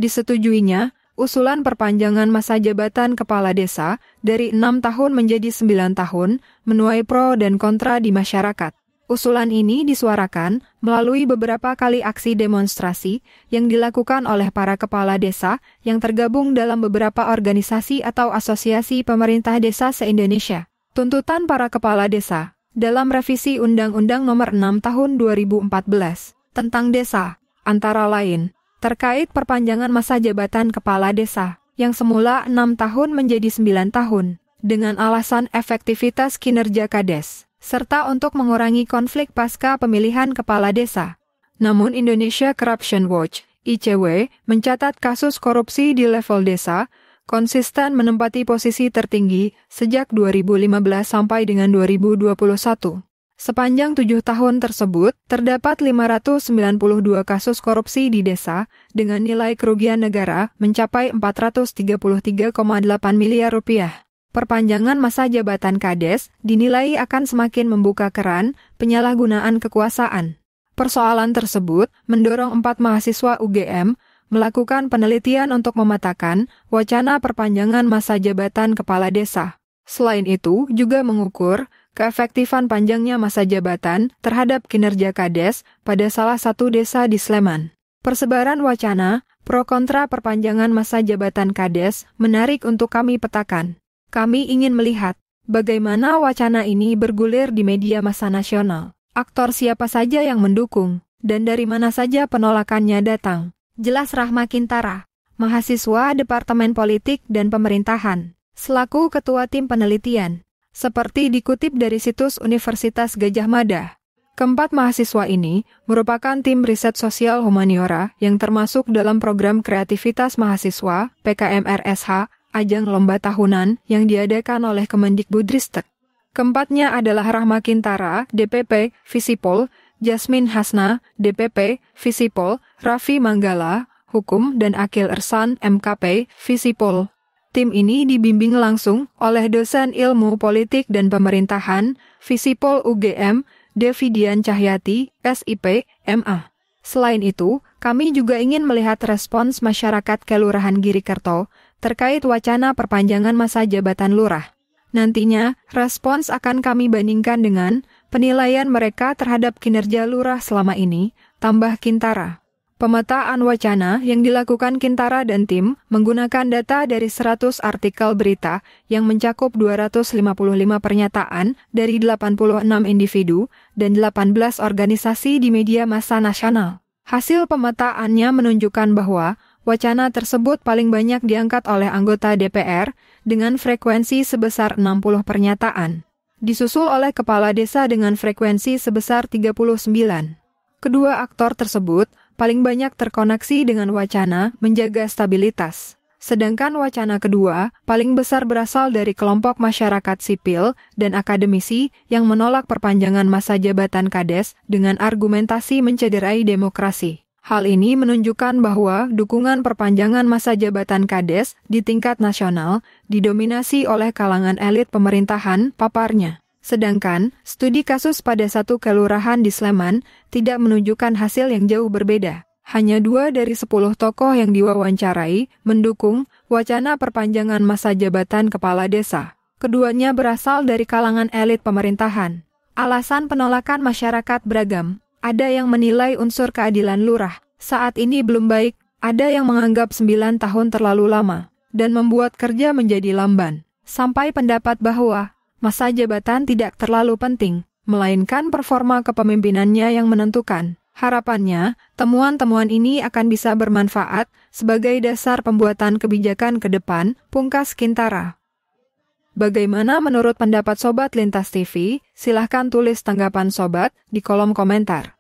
Disetujuinya, usulan perpanjangan masa jabatan kepala desa dari 6 tahun menjadi 9 tahun menuai pro dan kontra di masyarakat. Usulan ini disuarakan melalui beberapa kali aksi demonstrasi yang dilakukan oleh para kepala desa yang tergabung dalam beberapa organisasi atau asosiasi pemerintah desa se-Indonesia. Tuntutan para kepala desa dalam revisi Undang-Undang Nomor 6 Tahun 2014 tentang desa, antara lain, terkait perpanjangan masa jabatan kepala desa, yang semula 6 tahun menjadi 9 tahun, dengan alasan efektivitas kinerja Kades, serta untuk mengurangi konflik pasca pemilihan kepala desa. Namun Indonesia Corruption Watch, ICW, mencatat kasus korupsi di level desa, konsisten menempati posisi tertinggi sejak 2015 sampai dengan 2021. Sepanjang 7 tahun tersebut, terdapat 592 kasus korupsi di desa dengan nilai kerugian negara mencapai 433,8 miliar rupiah. Perpanjangan masa jabatan Kades dinilai akan semakin membuka keran penyalahgunaan kekuasaan. Persoalan tersebut mendorong 4 mahasiswa UGM melakukan penelitian untuk memetakan wacana perpanjangan masa jabatan kepala desa. Selain itu, juga mengukur keefektifan panjangnya masa jabatan terhadap kinerja Kades pada salah satu desa di Sleman. Persebaran wacana pro kontra perpanjangan masa jabatan Kades menarik untuk kami petakan. Kami ingin melihat bagaimana wacana ini bergulir di media massa nasional. Aktor siapa saja yang mendukung, dan dari mana saja penolakannya datang. Jelas Rahma Kintara, mahasiswa Departemen Politik dan Pemerintahan, selaku Ketua Tim Penelitian. Seperti dikutip dari situs Universitas Gadjah Mada, keempat mahasiswa ini merupakan tim riset sosial humaniora yang termasuk dalam program kreativitas mahasiswa PKMRSH, ajang lomba tahunan yang diadakan oleh Kemendikbudristek. Keempatnya adalah Rahma Kintara, DPP, Visipol, Jasmine Hasna, DPP, Visipol, Raffi Manggala, Hukum, dan Akil Ersan, MKP, Visipol. Tim ini dibimbing langsung oleh dosen ilmu politik dan pemerintahan, Visipol UGM, Devidian Cahyati, SIP, MA. Selain itu, kami juga ingin melihat respons masyarakat Kelurahan Girikerto terkait wacana perpanjangan masa jabatan lurah. Nantinya, respons akan kami bandingkan dengan penilaian mereka terhadap kinerja lurah selama ini, tambah Kintara. Pemetaan wacana yang dilakukan Kintara dan tim menggunakan data dari 100 artikel berita yang mencakup 255 pernyataan dari 86 individu dan 18 organisasi di media massa nasional. Hasil pemetaannya menunjukkan bahwa wacana tersebut paling banyak diangkat oleh anggota DPR dengan frekuensi sebesar 60 pernyataan. Disusul oleh kepala desa dengan frekuensi sebesar 39. Kedua aktor tersebut paling banyak terkoneksi dengan wacana menjaga stabilitas. Sedangkan wacana kedua paling besar berasal dari kelompok masyarakat sipil dan akademisi yang menolak perpanjangan masa jabatan Kades dengan argumentasi mencederai demokrasi. Hal ini menunjukkan bahwa dukungan perpanjangan masa jabatan Kades di tingkat nasional didominasi oleh kalangan elit pemerintahan, paparnya. Sedangkan, studi kasus pada satu kelurahan di Sleman tidak menunjukkan hasil yang jauh berbeda. Hanya 2 dari 10 tokoh yang diwawancarai mendukung wacana perpanjangan masa jabatan kepala desa. Keduanya berasal dari kalangan elit pemerintahan. Alasan penolakan masyarakat beragam. Ada yang menilai unsur keadilan lurah saat ini belum baik, ada yang menganggap 9 tahun terlalu lama, dan membuat kerja menjadi lamban. Sampai pendapat bahwa masa jabatan tidak terlalu penting, melainkan performa kepemimpinannya yang menentukan. Harapannya, temuan-temuan ini akan bisa bermanfaat sebagai dasar pembuatan kebijakan ke depan, pungkas Kintara. Bagaimana menurut pendapat Sobat Lintas TV? Silahkan tulis tanggapan Sobat di kolom komentar.